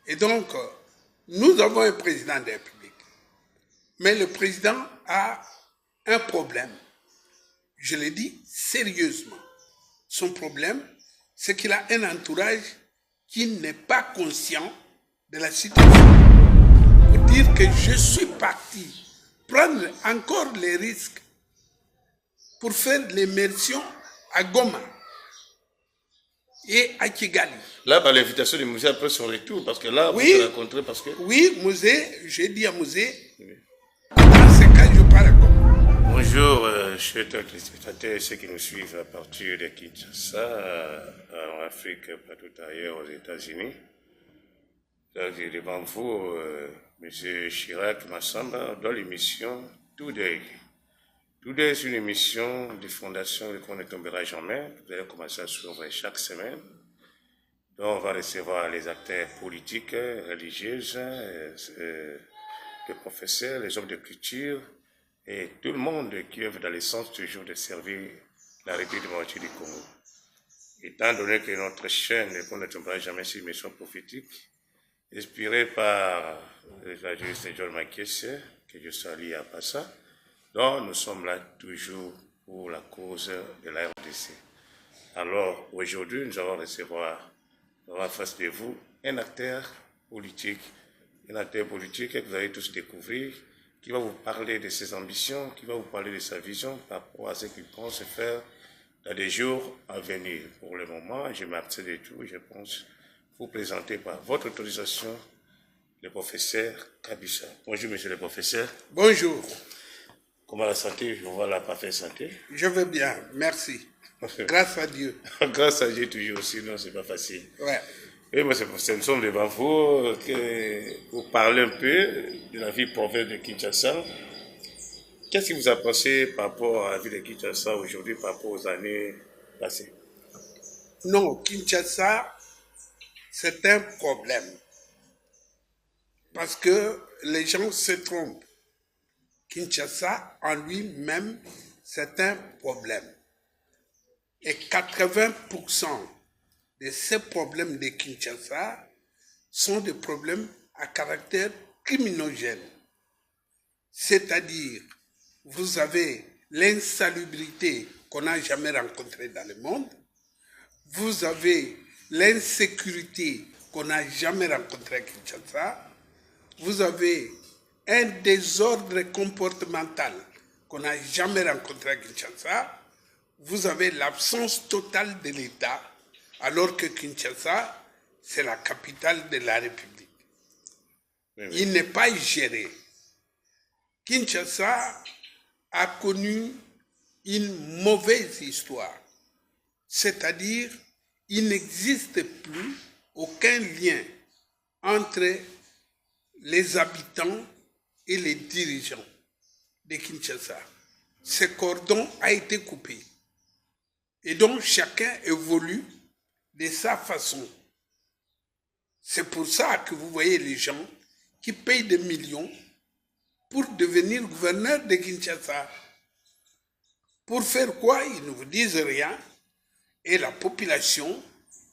Et donc, nous avons un président de la République. Mais le président a un problème. Je le dis sérieusement. Son problème, c'est qu'il a un entourage qui n'est pas conscient de la situation. Pour dire que je suis parti prendre encore les risques pour faire l'immersion à Goma et à Kigali. Là, par l'invitation de Mouzé après son retour, parce que là, oui, vous vous rencontrez parce que... Oui, Mouzé, j'ai dit à Mouzé, dans ce cas, je parle à Goma. Bonjour, chers téléspectateurs, ceux qui nous suivent à partir de Kinshasa, en Afrique, partout ailleurs, aux États-Unis. Devant vous, M. Chirac Massamba, dans l'émission Today. Today, c'est une émission de fondation Le Compte ne tombera jamais. Vous allez commencer à suivre chaque semaine. Donc, on va recevoir les acteurs politiques, religieux, les professeurs, les hommes de culture et tout le monde qui œuvre dans le sens toujours de servir la République démocratique du Congo. Étant donné que notre chaîne Le Compte ne tombera jamais, c'est une mission prophétique, inspirée par la juriste John Makesse, que je salue à Passa. Donc, nous sommes là toujours pour la cause de la RDC. Alors, aujourd'hui, nous allons recevoir en face de vous un acteur politique que vous allez tous découvrir, qui va vous parler de ses ambitions, qui va vous parler de sa vision par rapport à ce qu'il pense faire dans des jours à venir. Pour le moment, je m'abstiens de tout, je pense vous présenter par votre autorisation le professeur Kabissa. Bonjour, monsieur le professeur. Bonjour. Comment la santé? Je vois la parfaite santé. Je vais bien, merci. Grâce à Dieu. Grâce à Dieu toujours, sinon c'est pas facile. Ouais. Et moi, c'est pour ça que nous sommes devant vous pour parler un peu de la vie province de Kinshasa. Qu'est-ce qui vous a pensé par rapport à la vie de Kinshasa aujourd'hui, par rapport aux années passées? Non, Kinshasa, c'est un problème. Parce que les gens se trompent. Kinshasa, en lui-même, c'est un problème. Et 80% de ces problèmes de Kinshasa sont des problèmes à caractère criminogène. C'est-à-dire, vous avez l'insalubrité qu'on n'a jamais rencontrée dans le monde, vous avez l'insécurité qu'on n'a jamais rencontrée à Kinshasa, vous avez un désordre comportemental qu'on n'a jamais rencontré à Kinshasa, vous avez l'absence totale de l'État, alors que Kinshasa, c'est la capitale de la République. Oui. Il n'est pas géré. Kinshasa a connu une mauvaise histoire, c'est-à-dire il n'existe plus aucun lien entre les habitants et les dirigeants de Kinshasa. Ce cordon a été coupé. Et donc, chacun évolue de sa façon. C'est pour ça que vous voyez les gens qui payent des millions pour devenir gouverneur de Kinshasa. Pour faire quoi? Ils ne vous disent rien. Et la population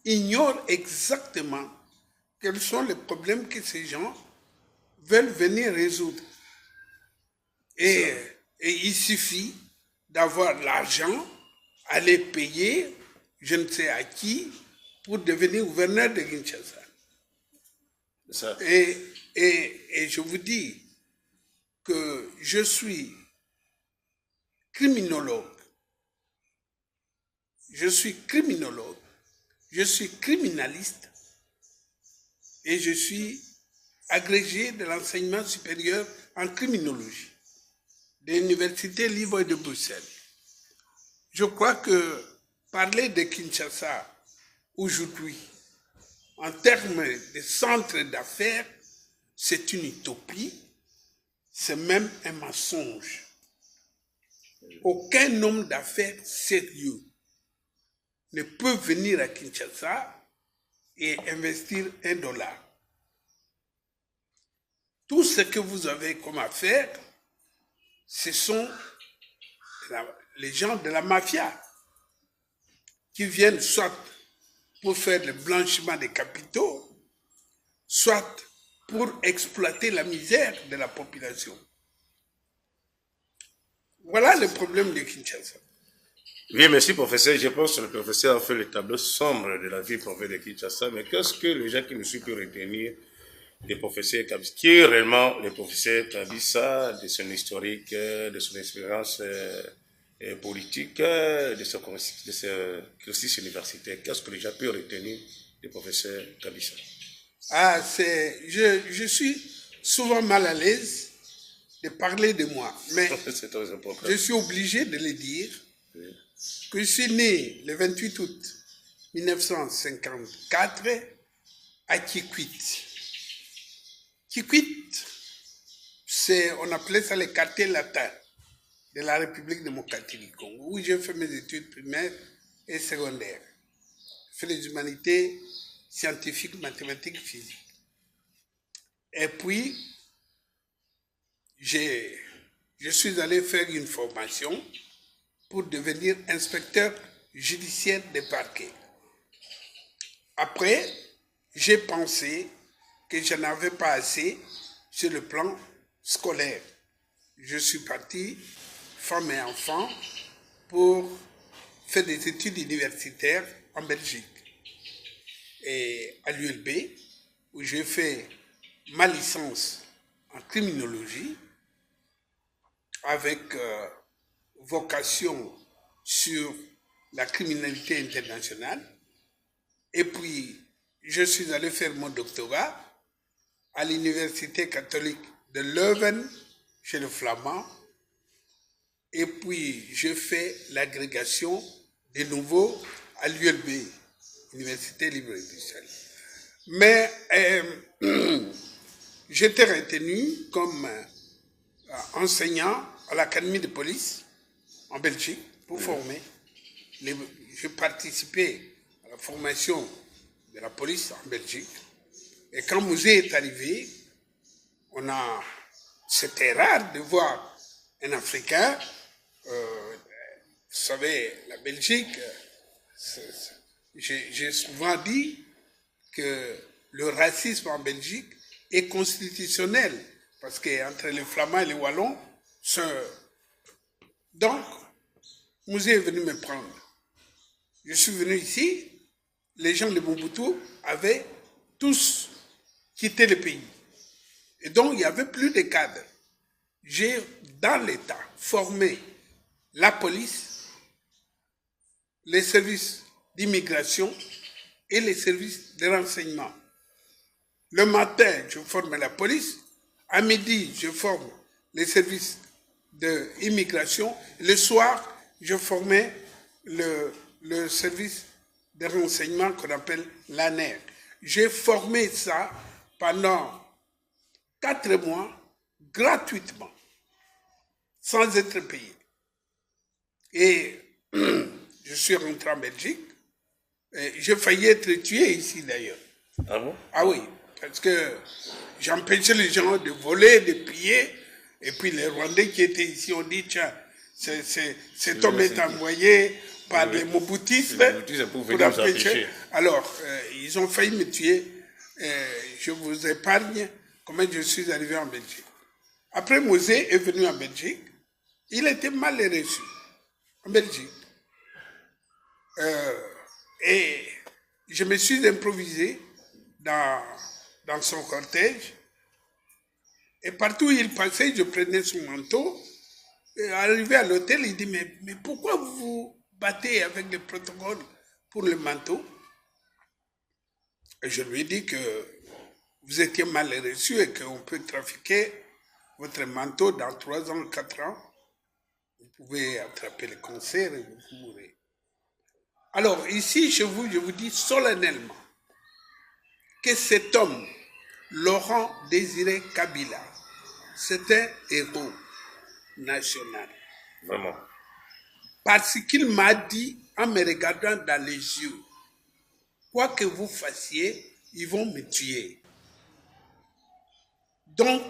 ignore exactement quels sont les problèmes que ces gens veulent venir résoudre. Et il suffit d'avoir l'argent, aller payer, je ne sais à qui, pour devenir gouverneur de Kinshasa. Et je vous dis que je suis criminologue. Je suis criminologue. Je suis criminaliste. Et je suis agrégé de l'enseignement supérieur en criminologie de l'Université libre de Bruxelles. Je crois que parler de Kinshasa aujourd'hui, en termes de centre d'affaires, c'est une utopie, c'est même un mensonge. Aucun homme d'affaires sérieux ne peut venir à Kinshasa et investir $1. Tout ce que vous avez comme affaire, ce sont les gens de la mafia qui viennent soit pour faire le blanchiment des capitaux, soit pour exploiter la misère de la population. Voilà le problème de Kinshasa. Oui, merci, professeur. Je pense que le professeur a fait le tableau sombre de la vie province de Kinshasa. Mais qu'est-ce que les gens qui nous suivent peuvent retenir des professeurs Kabissa? Qui est réellement le professeur Kabissa, de son historique, de son expérience politique, de son cursus universitaire? Qu'est-ce que les gens peuvent retenir du professeur Kabissa? Je suis souvent mal à l'aise de parler de moi, mais je suis obligé de le dire. Oui. Que je suis né le 28 août 1954 à Kikwit. Kikwit, on appelait ça le quartier latin de la République démocratique du Congo, où j'ai fait mes études primaires et secondaires. J'ai fait les humanités scientifiques, mathématiques, physiques. Et puis, je suis allé faire une formation pour devenir inspecteur judiciaire des parquets. Après, j'ai pensé que je n'avais pas assez sur le plan scolaire. Je suis parti, femme et enfant, pour faire des études universitaires en Belgique. Et à l'ULB, où j'ai fait ma licence en criminologie, avec vocation sur la criminalité internationale. Et puis, je suis allé faire mon doctorat à l'Université catholique de Leuven, chez le Flamand. Et puis, j'ai fait l'agrégation de nouveau à l'ULB, Université libre et bruxelles. Mais j'étais retenu comme enseignant à l'Académie de police en Belgique pour former. J'ai participé à la formation de la police en Belgique. Et quand Mouzé est arrivé, c'était rare de voir un Africain. Vous savez, la Belgique, j'ai souvent dit que le racisme en Belgique est constitutionnel. Parce qu'entre les Flamands et les Wallons, donc, Mouzé est venu me prendre. Je suis venu ici, les gens de Mobutu avaient tous quitté le pays. Et donc, il n'y avait plus de cadres. J'ai, dans l'État, formé la police, les services d'immigration et les services de renseignement. Le matin, je formais la police. À midi, je forme les services d'immigration. Le soir, je formais le service de renseignement qu'on appelle l'ANER. J'ai formé ça pendant 4 mois, gratuitement, sans être payé. Et je suis rentré en Belgique. J'ai failli être tué ici d'ailleurs. Ah bon? Ah oui, parce que j'empêchais les gens de voler, de piller. Et puis les Rwandais qui étaient ici ont dit, tiens, cet homme est envoyé par les Mobutistes pour empêcher. Alors, ils ont failli me tuer. Je vous épargne comment je suis arrivé en Belgique. Après, Mouzé est venu en Belgique. Il était mal reçu en Belgique. Et je me suis improvisé dans son cortège. Et partout où il passait, je prenais son manteau. Et arrivé à l'hôtel, il dit, mais pourquoi vous vous battez avec les protocoles pour le manteau? Et je lui ai dit que vous étiez mal reçu et qu'on peut trafiquer votre manteau dans 3 ans, 4 ans. Vous pouvez attraper le cancer et vous mourrez. Alors ici, chez vous, je vous dis solennellement que cet homme, Laurent Désiré Kabila, c'est un héros national. Vraiment. Parce qu'il m'a dit, en me regardant dans les yeux, quoi que vous fassiez, ils vont me tuer. Donc,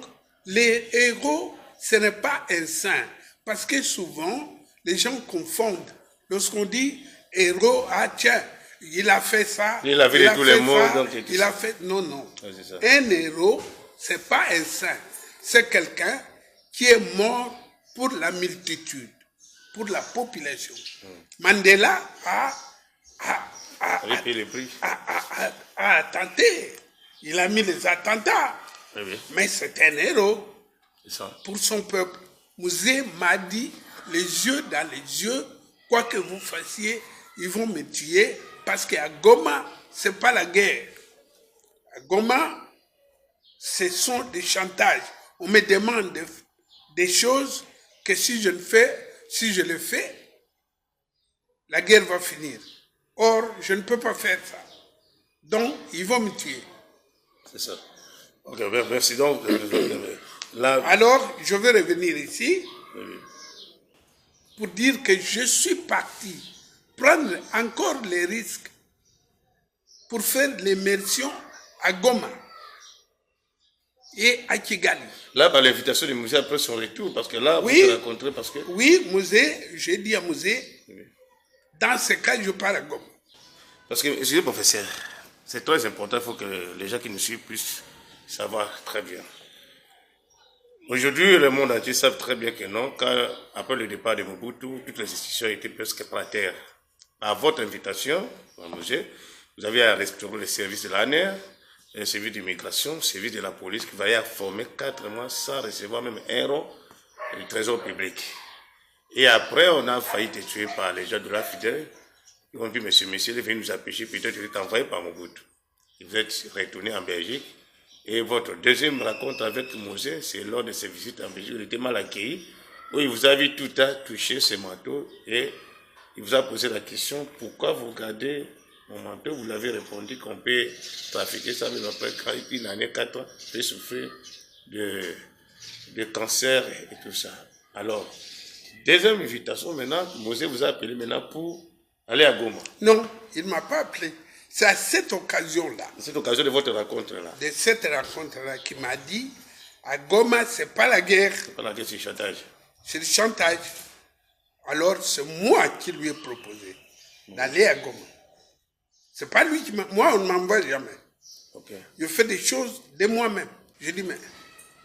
les héros, ce n'est pas un saint. Parce que souvent, les gens confondent. Lorsqu'on dit héros, ah tiens, Il a fait ça. Il a fait tous les mots. Donc, il a fait... Non, non. Ouais, ça. Un héros, ce n'est pas un saint. C'est quelqu'un qui est mort pour la multitude, pour la population. Mandela a tenté. Il a mis les attentats. Oui. Mais c'est un héros Ça. pour son peuple. Mouzé m'a dit, les yeux dans les yeux, quoi que vous fassiez, ils vont me tuer parce qu'à Goma, ce n'est pas la guerre. À Goma, ce sont des chantages. On me demande des choses que si je le fais, la guerre va finir. Or, je ne peux pas faire ça. Donc, ils vont me tuer. C'est ça. Ok, merci. Donc, là... Alors, je vais revenir ici Oui. pour dire que je suis parti prendre encore les risques pour faire l'immersion à Goma et à Kigali. Là, par l'invitation du musée après son retour, parce que là, Oui, vous vous rencontrez parce que... Oui, musée, j'ai dit à musée, Oui. dans ce cas, je pars à Goma. Parce que, monsieur le professeur, c'est très important, il faut que les gens qui nous suivent puissent savoir très bien. Aujourd'hui, le monde entier savent très bien que non, car après le départ de Mobutu, toutes les institutions étaient presque par terre. À votre invitation, au musée, vous avez à restaurer le service de l'ANER, le service d'immigration, le service de la police, qui va y former 4 mois sans recevoir même un rond du trésor public. Et après, on a failli être tué par les gens de la fidèle. Ils ont dit, monsieur, il est venu nous empêcher, peut-être il est envoyé par Mobutu. Vous êtes retourné en Belgique. Et votre deuxième rencontre avec Mosé, c'est lors de ses visites en Belgique. Il était mal accueilli, où il vous a vu tout à toucher ce manteau et il vous a posé la question, pourquoi vous gardez mon manteau? Vous l'avez répondu qu'on peut trafiquer ça, mais après, quand il en est 4 ans, il peut souffrir de cancer et tout ça. Alors, deuxième invitation, maintenant, Mosé vous a appelé maintenant pour aller à Goma. Non, il ne m'a pas appelé. C'est à cette occasion-là, C'est l'occasion de votre rencontre-là. de cette rencontre-là, qu'il m'a dit, à Goma, ce n'est pas la guerre, C'est pas la question du chantage. c'est le chantage. Alors, c'est moi qui lui ai proposé d'aller à Goma. Ce n'est pas lui qui m'a... Moi, on ne m'envoie jamais. Okay. Je fais des choses de moi-même. Je dis, mais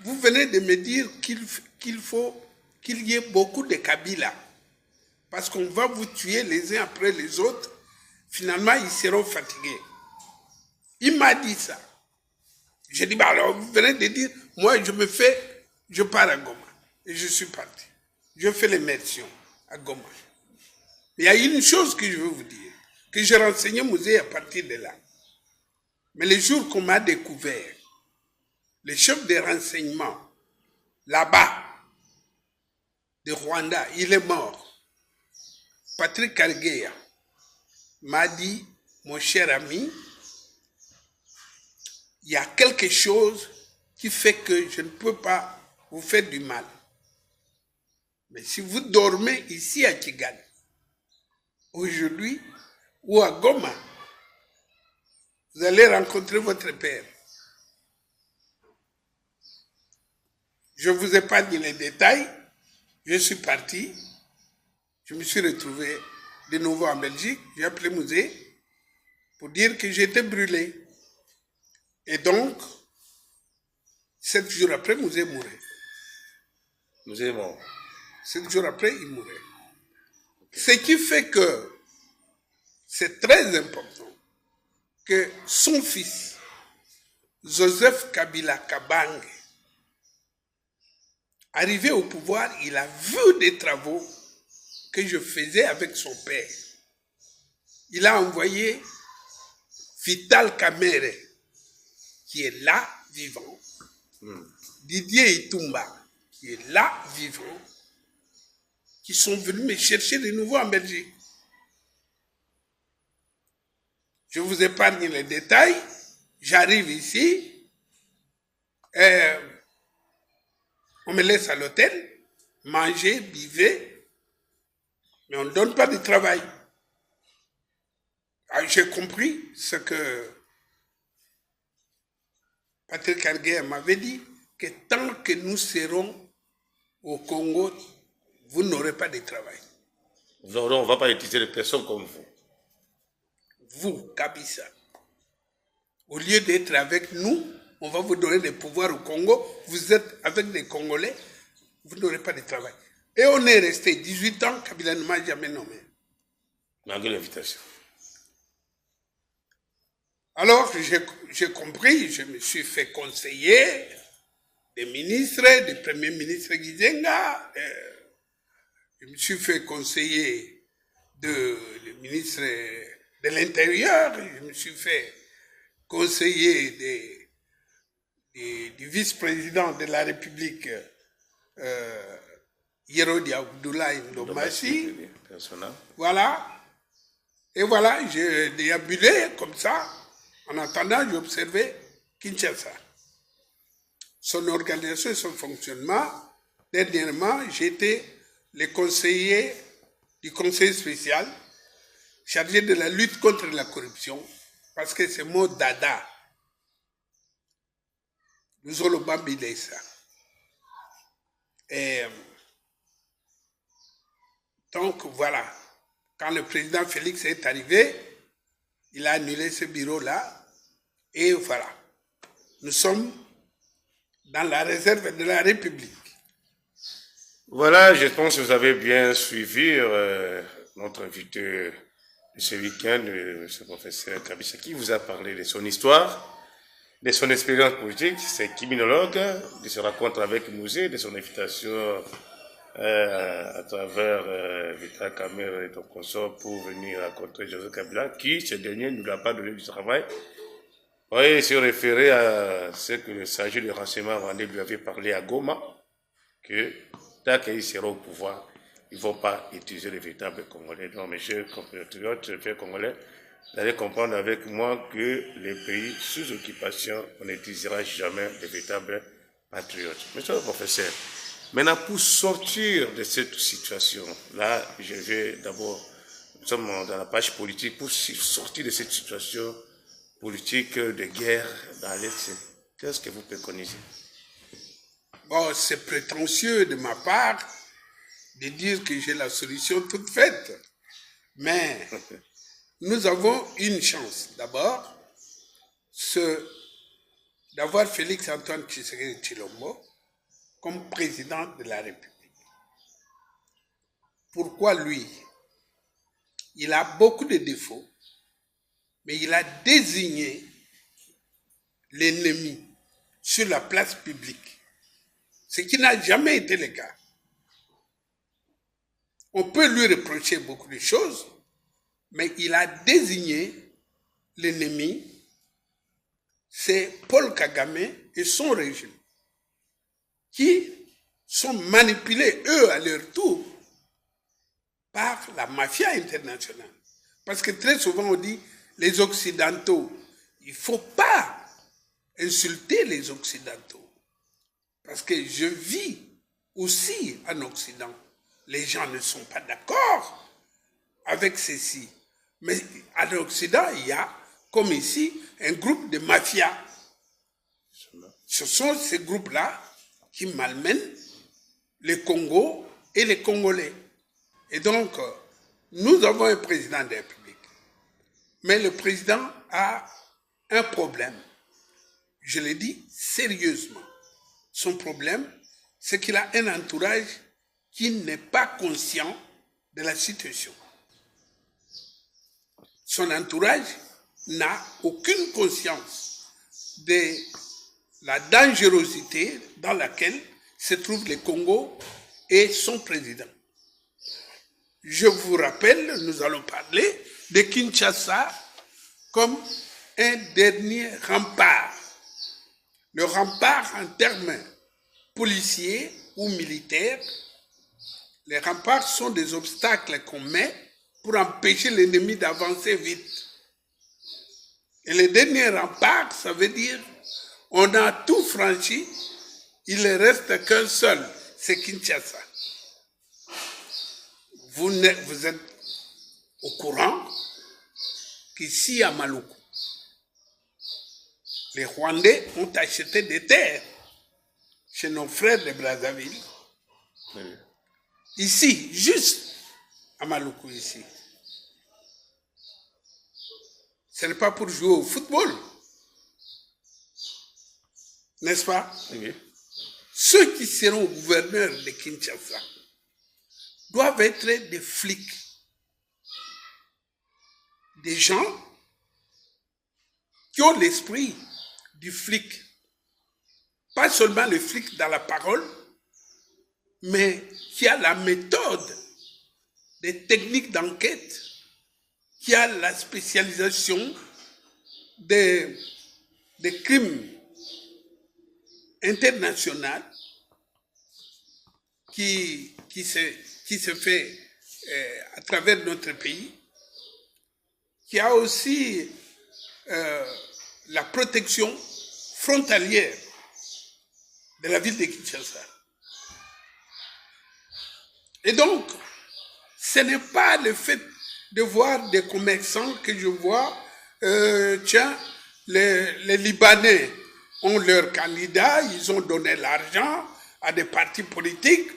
vous venez de me dire qu'il faut qu'il y ait beaucoup de Kabila. Parce qu'on va vous tuer les uns après les autres. Finalement, ils seront fatigués. Il m'a dit ça. J'ai dit, bah alors, vous venez de dire, moi, je pars à Goma. Et je suis parti. Je fais l'immersion à Goma. Il y a une chose que je veux vous dire, que j'ai renseigné au musée à partir de là. Mais le jour qu'on m'a découvert, le chef de renseignement, là-bas, de Rwanda, il est mort. Patrick Karegeya m'a dit, mon cher ami, il y a quelque chose qui fait que je ne peux pas vous faire du mal. Mais si vous dormez ici à Kigali, aujourd'hui, ou à Goma, vous allez rencontrer votre père. Je vous épargne les détails. Je suis parti. Je me suis retrouvé de nouveau en Belgique. J'ai appelé musée pour dire que j'étais brûlé. Et donc, 7 jours après, musée mourait. Musée est mort. 7 jours après, il mourait. Ce qui fait que c'est très important que son fils, Joseph Kabila Kabange, arrivé au pouvoir, il a vu des travaux que je faisais avec son père. Il a envoyé Vital Kamerhe, qui est là, vivant. Didier Itumba, qui est là, vivant, qui sont venus me chercher de nouveau en Belgique. Je vous épargne les détails. J'arrive ici. On me laisse à l'hôtel, manger, buvez, mais on ne donne pas de travail. J'ai compris ce que Patrick Karegeya m'avait dit, que tant que nous serons au Congo, vous n'aurez pas de travail. On ne va pas utiliser les personnes comme vous. vous, Kabila, au lieu d'être avec nous, on va vous donner des pouvoirs au Congo, vous êtes avec les Congolais, vous n'aurez pas de travail. Et on est resté 18 ans, Kabila ne m'a jamais nommé. Malgré l'invitation. Alors, j'ai compris, je me suis fait conseiller des ministres, du premier ministre Gizenga, je me suis fait conseiller du ministre de l'Intérieur, je me suis fait conseiller du vice-président de la République, Yerodi Abdoulaye Ndomassi. Voilà. Et voilà, j'ai déambulé comme ça. En attendant, j'observais Kinshasa. Son organisation et son fonctionnement. Dernièrement, j'étais le conseiller du conseil spécial chargé de la lutte contre la corruption, parce que c'est mon dada. Nous allons bambiler ça. Et donc voilà, quand le président Félix est arrivé, il a annulé ce bureau-là, et voilà, nous sommes dans la réserve de la République. Voilà, je pense que vous avez bien suivi notre invité de ce week-end, ce professeur Kabila, qui vous a parlé de son histoire, de son expérience politique. C'est criminologue, de se rencontre avec Mouzé, de son invitation à travers Vita Kamer et ton consort pour venir rencontrer Joseph Kabila, qui, ce dernier, ne lui a pas donné du travail. Oui, se référer à ce que le chargé de renseignement rwandais lui avait parlé à Goma, que tant qu'ils seront au pouvoir, ils ne vont pas utiliser les véritables Congolais. Donc, mes chers compatriotes, frères congolais, vous allez comprendre avec moi que les pays sous occupation, on n'utilisera jamais les véritables patriotes. Monsieur le professeur, maintenant, pour sortir de cette situation, là, je vais d'abord, nous sommes dans la page politique, pour sortir de cette situation politique de guerre dans l'Est, qu'est-ce que vous préconisez? Bon, c'est prétentieux de ma part de dire que j'ai la solution toute faite. Mais nous avons une chance. D'abord, c'est d'avoir Félix Antoine Tshisekedi Tshilombo comme président de la République. Pourquoi lui? Il a beaucoup de défauts, mais il a désigné l'ennemi sur la place publique, ce qui n'a jamais été le cas. On peut lui reprocher beaucoup de choses, mais il a désigné l'ennemi, c'est Paul Kagame et son régime, qui sont manipulés, eux, à leur tour, par la mafia internationale. Parce que très souvent, on dit, les Occidentaux, il ne faut pas insulter les Occidentaux. Parce que je vis aussi en Occident. Les gens ne sont pas d'accord avec ceci. Mais en Occident, il y a, comme ici, un groupe de mafia. Ce sont ces groupes-là qui malmènent le Congo et les Congolais. Et donc, nous avons un président de la République. Mais le président a un problème. Je le dis sérieusement. Son problème, c'est qu'il a un entourage qui n'est pas conscient de la situation. Son entourage n'a aucune conscience de la dangerosité dans laquelle se trouve le Congo et son président. Je vous rappelle, nous allons parler de Kinshasa comme un dernier rempart. Le rempart en termes policiers ou militaires, les remparts sont des obstacles qu'on met pour empêcher l'ennemi d'avancer vite. Et le dernier rempart, ça veut dire on a tout franchi, il ne reste qu'un seul, c'est Kinshasa. Vous êtes au courant qu'ici à Maluku, les Rwandais ont acheté des terres chez nos frères de Brazzaville. Oui. Ici, juste à Maluku, ici. ce n'est pas pour jouer au football. N'est-ce pas? Oui. Ceux qui seront gouverneurs de Kinshasa doivent être des flics. Des gens qui ont l'esprit du flic. Pas seulement le flic dans la parole, mais qui a la méthode des techniques d'enquête, qui a la spécialisation des crimes internationaux qui se fait à travers notre pays, qui a aussi la protection frontalière de la ville de Kinshasa. Et donc, ce n'est pas le fait de voir des commerçants que je vois, tiens, les Libanais ont leur candidat, ils ont donné l'argent à des partis politiques.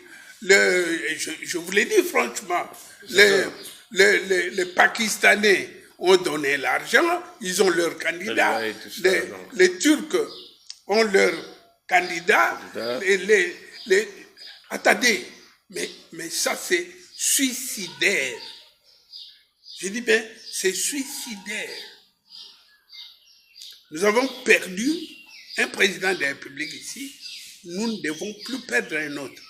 Je vous l'ai dit franchement, les Pakistanais ont donné l'argent, ils ont leur candidat. Les Turcs ont leur candidat. Attendez, mais ça c'est suicidaire. Je dis bien, c'est suicidaire. Nous avons perdu un président de la République ici, nous ne devons plus perdre un autre.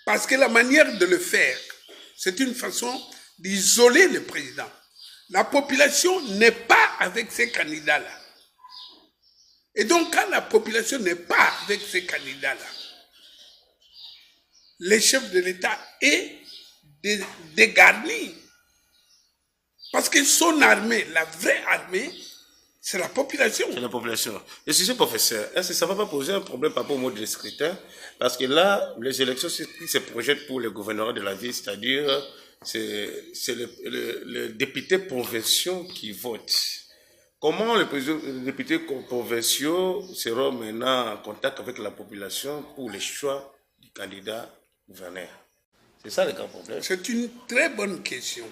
Parce que la manière de le faire, c'est une façon d'isoler le président. La population n'est pas avec ces candidats-là. Et donc, quand la population n'est pas avec ces candidats-là, le chef de l'État est dégarni. Parce que son armée, la vraie armée, c'est la population. C'est la population. Et si ce professeur, est-ce que ça ne va pas poser un problème par rapport au mode de scrutin? Parce que là, les élections se projettent pour le gouvernement de la ville, c'est-à-dire c'est les députés provinciaux qui votent. Comment les députés provinciaux seront maintenant en contact avec la population pour le choix du candidat gouverneur? C'est ça le grand problème. C'est une très bonne question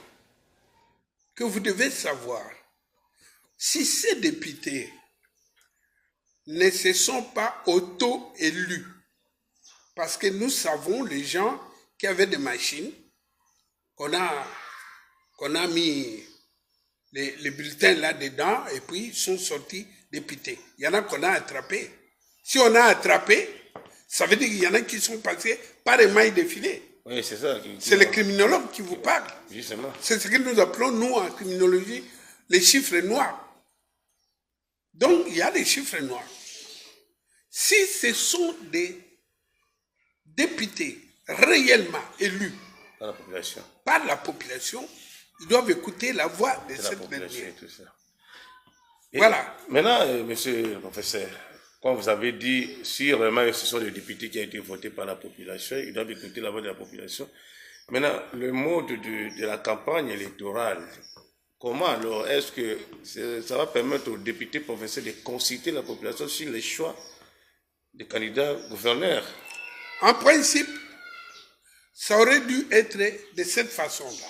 que vous devez savoir. Si ces députés ne se sont pas auto-élus, parce que nous savons les gens qui avaient des machines, qu'on a mis les bulletins là-dedans et puis ils sont sortis députés. Il y en a qu'on a attrapés. Si on a attrapé, ça veut dire qu'il y en a qui sont passés par les mailles de filet. Oui, c'est ça. C'est les criminologues qui vous parlent. Justement. C'est ce que nous appelons, nous, en criminologie, les chiffres noirs. Donc, il y a des chiffres noirs. Si ce sont des députés réellement élus par la population, ils doivent écouter la voix de cette dernière. Voilà. Maintenant, monsieur le professeur, comme vous avez dit, si vraiment ce sont des députés qui ont été votés par la population, ils doivent écouter la voix de la population. Maintenant, le mode de la campagne électorale, comment alors est-ce que ça va permettre aux députés provinciaux de consulter la population sur les choix des candidats gouverneurs? En principe, ça aurait dû être de cette façon-là.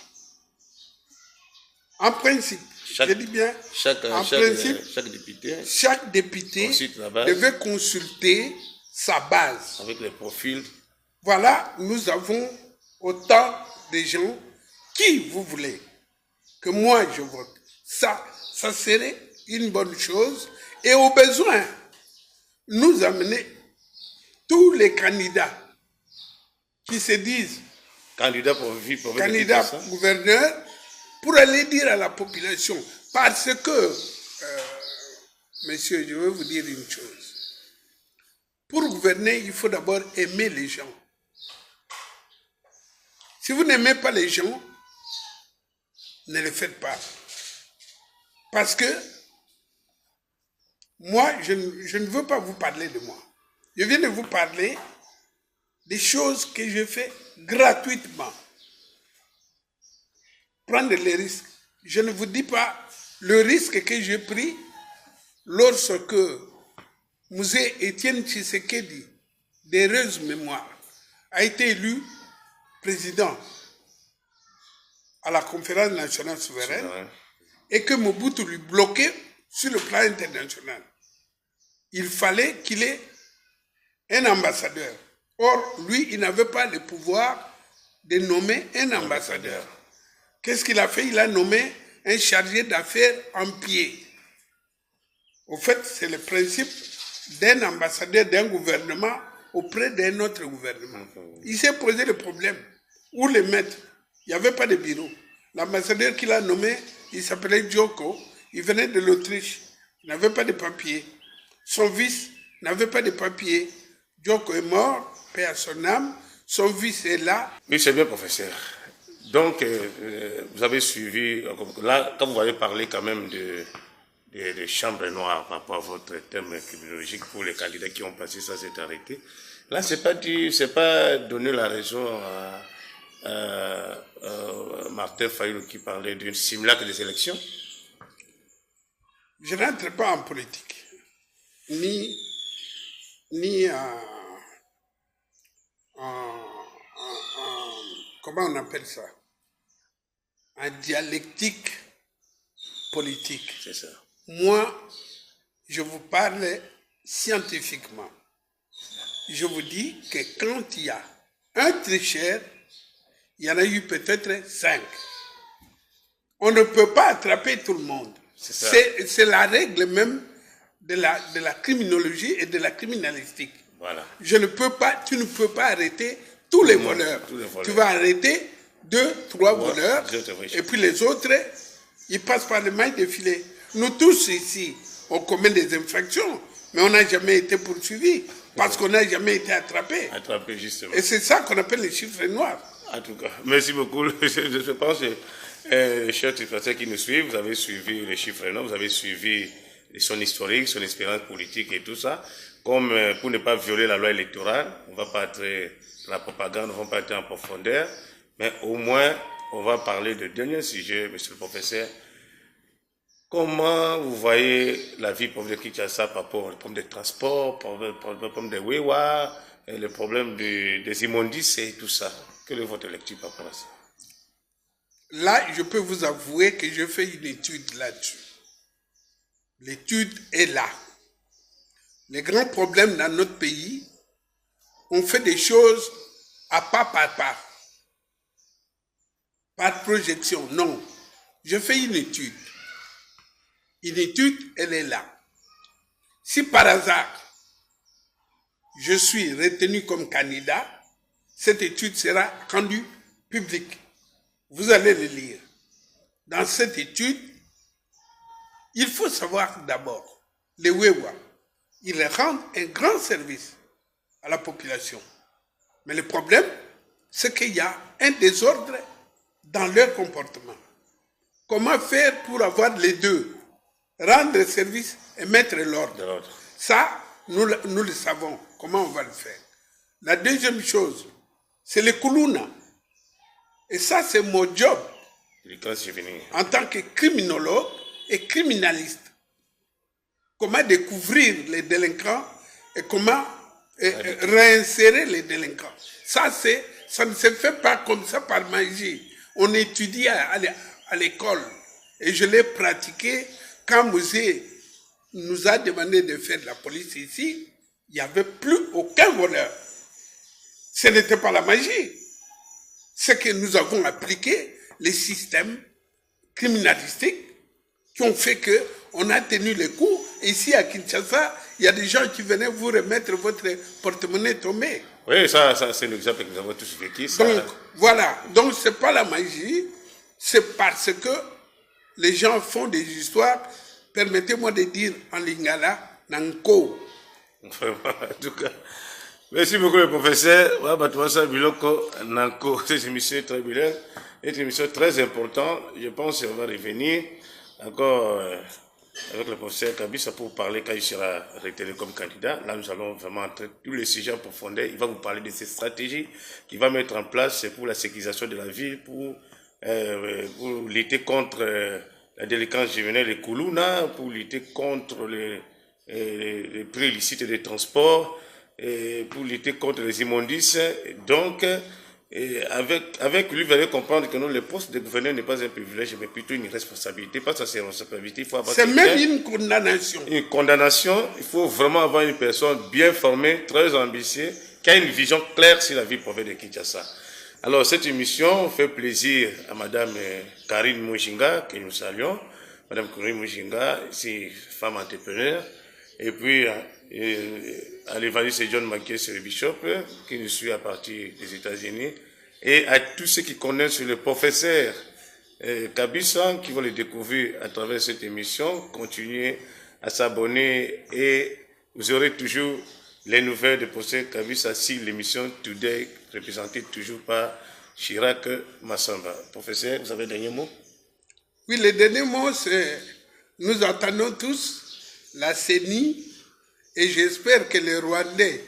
En principe, je dis bien, chaque député devait consulter sa base. Avec les profils. Voilà, nous avons autant de gens qui vous voulez que moi je vote. Ça serait une bonne chose. Et au besoin, nous amener tous les candidats qui se disent candidats gouverneurs pour aller dire à la population. Parce que, monsieur, je vais vous dire une chose. Pour gouverner, il faut d'abord aimer les gens. Si vous n'aimez pas les gens, ne le faites pas. Parce que moi, je ne veux pas vous parler de moi. Je viens de vous parler des choses que je fais gratuitement. Prendre les risques. Je ne vous dis pas le risque que j'ai pris lorsque Mzee Etienne Tshisekedi, d'heureuse mémoire, a été élu président à la conférence nationale souveraine. et que Mobutu lui bloquait sur le plan international. Il fallait qu'il ait un ambassadeur. Or, lui, il n'avait pas le pouvoir de nommer un ambassadeur. Qu'est-ce qu'il a fait? Il a nommé un chargé d'affaires en pied. Au fait, c'est le principe d'un ambassadeur d'un gouvernement auprès d'un autre gouvernement. Il s'est posé le problème. Où le mettre? Il n'y avait pas de bureau. L'ambassadeur qu'il a nommé, il s'appelait Djoko. Il venait de l'Autriche. Il n'avait pas de papier. Son fils n'avait pas de papier. Djoko est mort, paix à son âme. Son fils est là. Oui, c'est bien, professeur. Donc, vous avez suivi, là, quand vous avez parlé quand même de chambres noires par rapport à votre thème criminologique pour les candidats qui ont passé ça, c'est arrêté. Là, c'est pas donner la raison à Martin Fayulu qui parlait d'une simulacre des élections. Je n'entre pas en politique, ni comment on appelle ça, en dialectique politique. C'est ça. Moi, je vous parle scientifiquement. Je vous dis que quand il y a un tricheur, il y en a eu peut-être 5. On ne peut pas attraper tout le monde. C'est la règle même de la criminologie et de la criminalistique. Voilà. Tu ne peux pas arrêter tous les voleurs. Tu vas arrêter 2, 3 voleurs, et puis les autres, ils passent par les mailles de filet. Nous tous ici, on commet des infractions, mais on n'a jamais été poursuivis, parce qu'on n'a jamais été attrapés. Attrapés, justement. Et c'est ça qu'on appelle les chiffres noirs. En tout cas, merci beaucoup. Je pense que les chers téléspectateurs qui nous suivent, vous avez suivi les chiffres noirs, vous avez suivi son historique, son expérience politique et tout ça. Comme pour ne pas violer la loi électorale, on ne va pas être dans la propagande, on ne va pas être en profondeur, mais au moins, on va parler de dernier sujet, monsieur le professeur. Comment vous voyez la vie pour de Kinshasa par rapport aux problèmes de transport, le problème des Wewa, le problème des immondices et tout ça? Quelle est votre lecture par rapport à ça? Là, je peux vous avouer que je fais une étude là-dessus. L'étude est là. Les grands problèmes dans notre pays, on fait des choses à pas par pas. Par projection, non. Je fais une étude. Une étude, elle est là. Si par hasard, je suis retenu comme candidat, cette étude sera rendue publique. Vous allez le lire. Dans cette étude, il faut savoir d'abord, les Wewa, ils rendent un grand service à la population. Mais le problème, c'est qu'il y a un désordre dans leur comportement. Comment faire pour avoir les deux? Rendre service et mettre l'ordre. Ça, nous le savons. Comment on va le faire? La deuxième chose, c'est le Kuluna. Et ça, c'est mon job en tant que criminologue et criminaliste. Comment découvrir les délinquants et comment réinsérer les délinquants. Ça ne se fait pas comme ça par magie. On étudie à l'école et je l'ai pratiqué quand Mosé nous a demandé de faire de la police ici. Il n'y avait plus aucun voleur. Ce n'était pas la magie. C'est que nous avons appliqué les systèmes criminalistiques qui ont fait qu'on a tenu les coups. Ici à Kinshasa, il y a des gens qui venaient vous remettre votre porte-monnaie tombé. Oui, ça c'est un exemple que nous avons tous vécu. Donc, voilà. Donc, ce n'est pas la magie. C'est parce que les gens font des histoires. Permettez-moi de dire en lingala, nanko. Vraiment, en tout cas. Merci beaucoup, le professeur. C'est une émission très bilingue, une émission très importante. Je pense qu'on va revenir encore avec le professeur Kabisa pour parler quand il sera retenu comme candidat. Là, nous allons vraiment entrer tous les sujets en profondeur. Il va vous parler de ces stratégies qu'il va mettre en place pour la sécurisation de la ville, pour lutter contre la délinquance juvénile, les Kuluna, pour lutter contre les prix illicites des transports, et pour lutter contre les immondices. Donc, Et avec lui, vous allez comprendre que non, le poste de gouverneur n'est pas un privilège, mais plutôt une responsabilité. Pas ça, c'est une responsabilité. C'est même une condamnation. Une condamnation. Il faut vraiment avoir une personne bien formée, très ambitieuse, qui a une vision claire sur la vie province de Kinshasa. Alors, cette émission fait plaisir à Madame Karine Mujinga, que nous saluons. Madame Karine Mujinga, c'est femme entrepreneur. Et puis, à l'évangéliste John Mackey, c'est le bishop, qui nous suit à partir des États-Unis. Et à tous ceux qui connaissent le professeur Kabissa, qui vont le découvrir à travers cette émission, continuez à s'abonner et vous aurez toujours les nouvelles de professeur Kabissa sur l'émission Today, représentée toujours par Chirac Massamba. Professeur, vous avez un dernier mot? Oui, le dernier mot, c'est nous attendons tous la CENI et j'espère que les Rwandais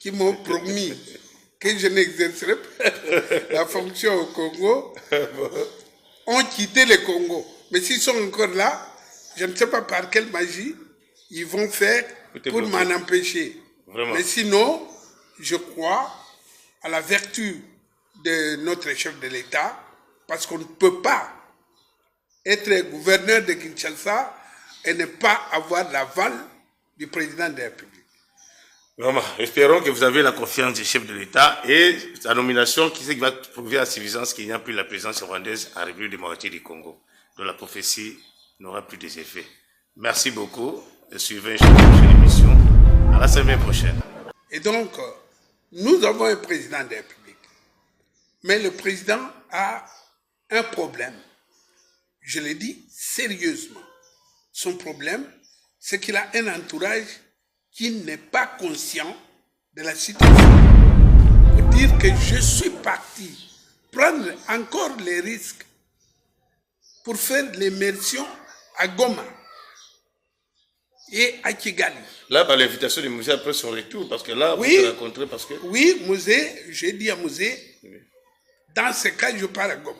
qui m'ont promis que je n'exercerai pas la fonction au Congo ont quitté le Congo. Mais s'ils sont encore là, je ne sais pas par quelle magie ils vont faire pour m'en empêcher. Vraiment. Mais sinon, je crois à la vertu de notre chef de l'État, parce qu'on ne peut pas être gouverneur de Kinshasa et ne pas avoir l'aval du président de la République. Vraiment, espérons que vous avez la confiance du chef de l'État et sa nomination qui va prouver à suffisance qu'il n'y a plus la présence rwandaise en République démocratique du Congo. Donc la prophétie n'aura plus des effets. Merci beaucoup et suivez une prochaine émission. À la semaine prochaine. Et donc, nous avons un président de la République. Mais le président a un problème. Je le dis sérieusement. Son problème, c'est qu'il a un entourage qui n'est pas conscient de la situation. Pour dire que je suis parti prendre encore les risques pour faire l'immersion à Goma et à Kigali. Là, par l'invitation de Mouzé après son retour, parce que là, oui, vous vous rencontrez parce que... Oui, Mouzé, j'ai dit à Mouzé, dans ce cas, je pars à Goma.